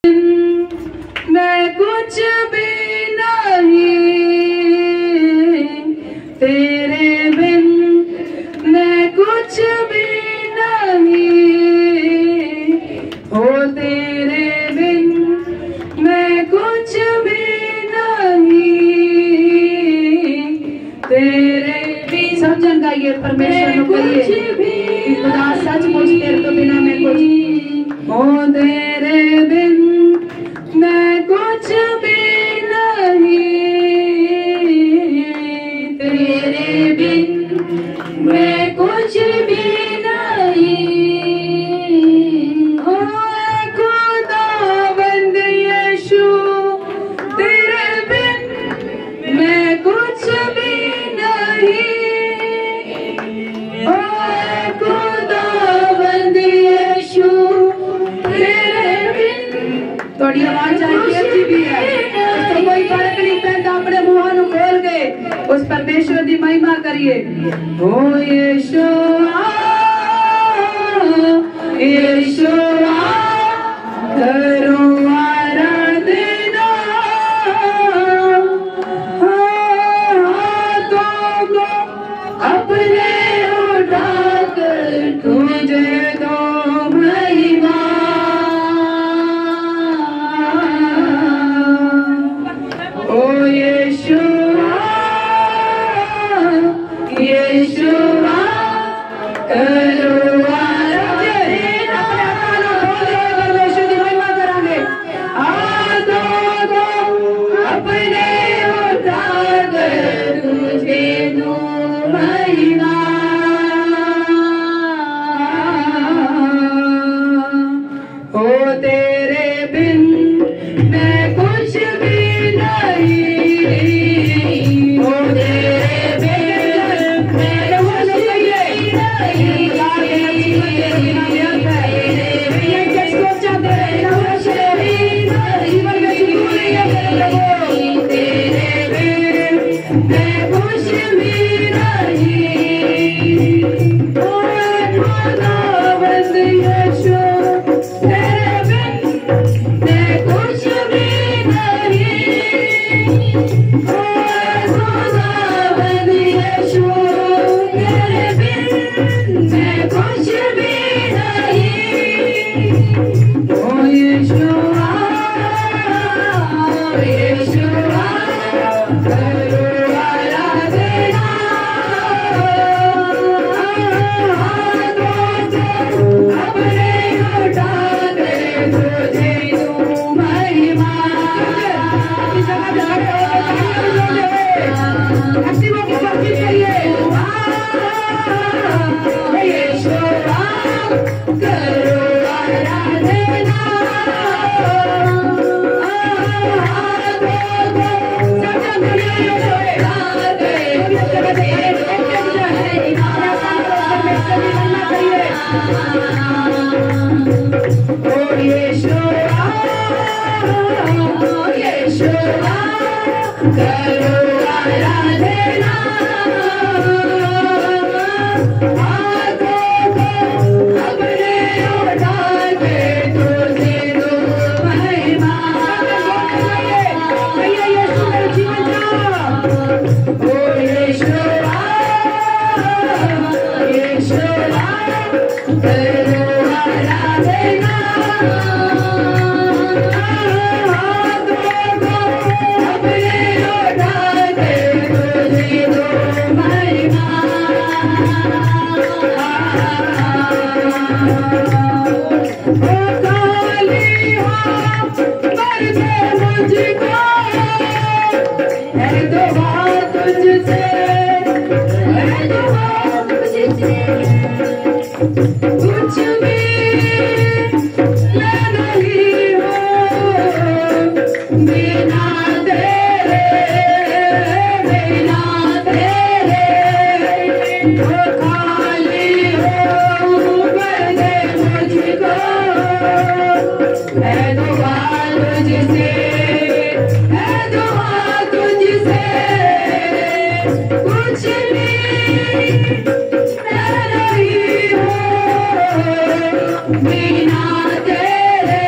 मैं कुछ भी नहीं, तेरे बिन मैं कुछ भी नहीं, हो तेरे बिन मैं कुछ भी नहीं, तेरे भी समझन गाइए परमेश्वर को कहिए खुदा सचमुच तेरे तो बिना मैं कुछ, हो तेरे बिन मैं कुछ भी नहीं, तेरे बिन मैं कुछ भी नहीं, ओ खुदावंद यीशु तेरे बिन मैं कुछ भी नहीं, ओ खुदावंद यीशु तेरे बिन। थोड़ी आवाज आती अच्छी भी है, तो कोई फर्क नहीं पैदा, अपने मुंह ਨੂੰ खोल के उस परमेश्वर की महिमा करिए। ओ यीशुआ यीशुआ करो आराधना, हाथों को अपने उठाकर तुझे दो महिमा। ओ यीशुआ यीशुआ करो आराधना, परमेश्वर की महिमा करांगे। हाथों को अपने उठाकर तुझे दो महिमा। हो तेरे बिन मैं कुछ भी नहीं, हो तेरे बिन मैं कुछ भी नहीं, जीवन में सुकून नहीं है तेरे बिन मैं कुछ भी नहीं, ओ खुदावंद यीशु तेरे बिन मैं कुछ भी नहीं, ओ खुदावंद यीशु तेरे बिन मैं कुछ भी नहीं, ओ यीशुआ यीशुआ करो आराधना, अपने उठाकर तुझे दूं महिमा। हस्तियों की बातचीत करिए। यीशुआ करो आराधना, कुछ भी मैं नहीं हूँ बिना तेरे, बिना तेरे, ओ खाली हूँ कर दे मुझको, है दुआ तुझसे, है दुआ तुझसे, कुछ भी मैं नहीं हूँ बिना तेरे,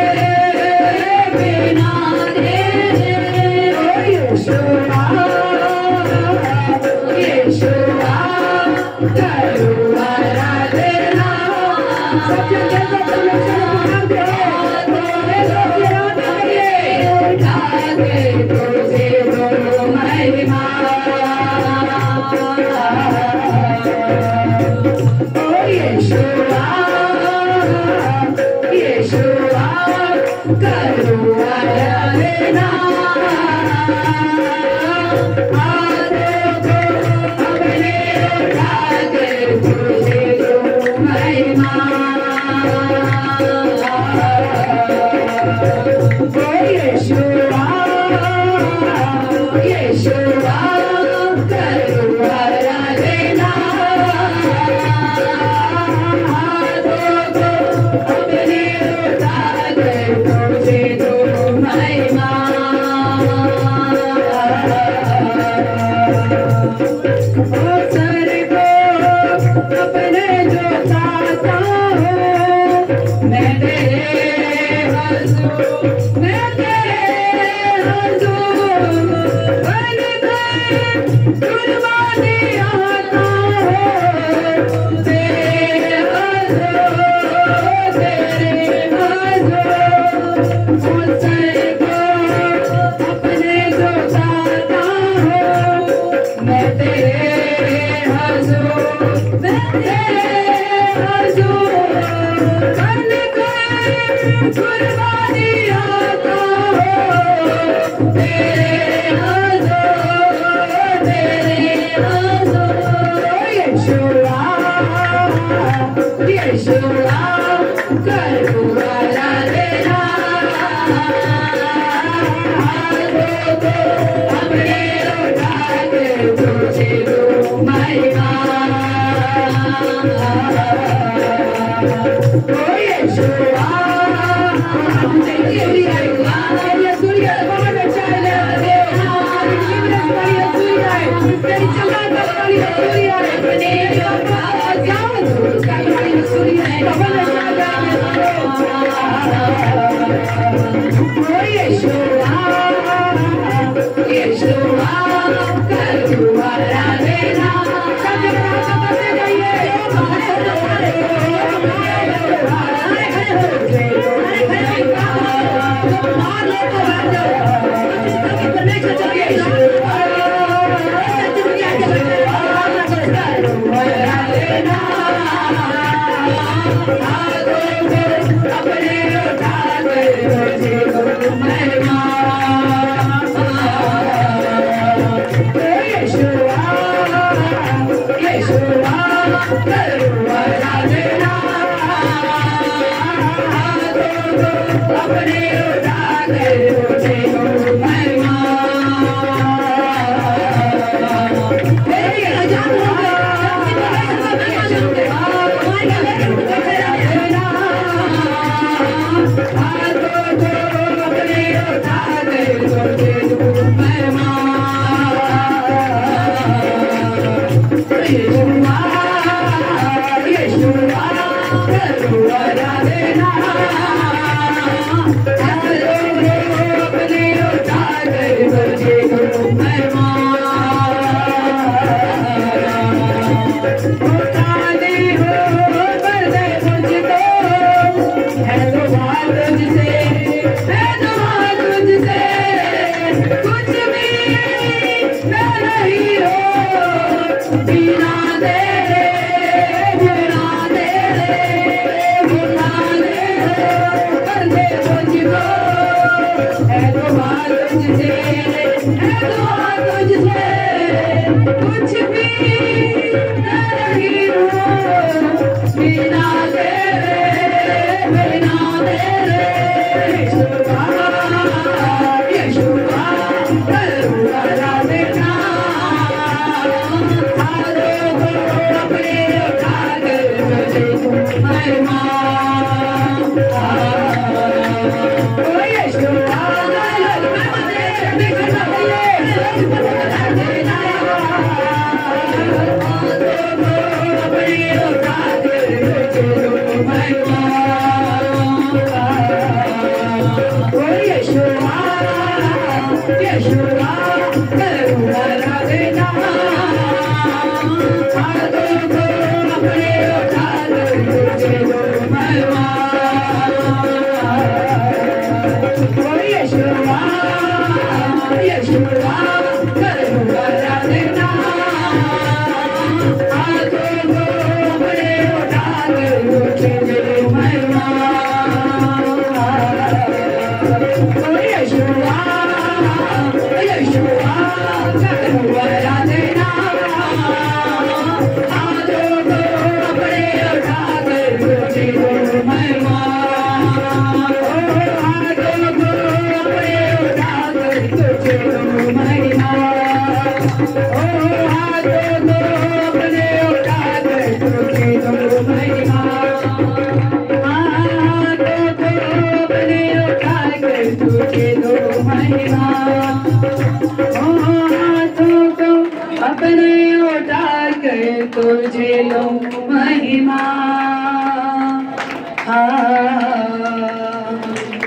अपने उतार कर तुझे लो महिमा।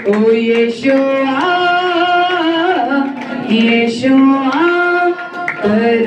ओ यीशुआ यीशुआ कर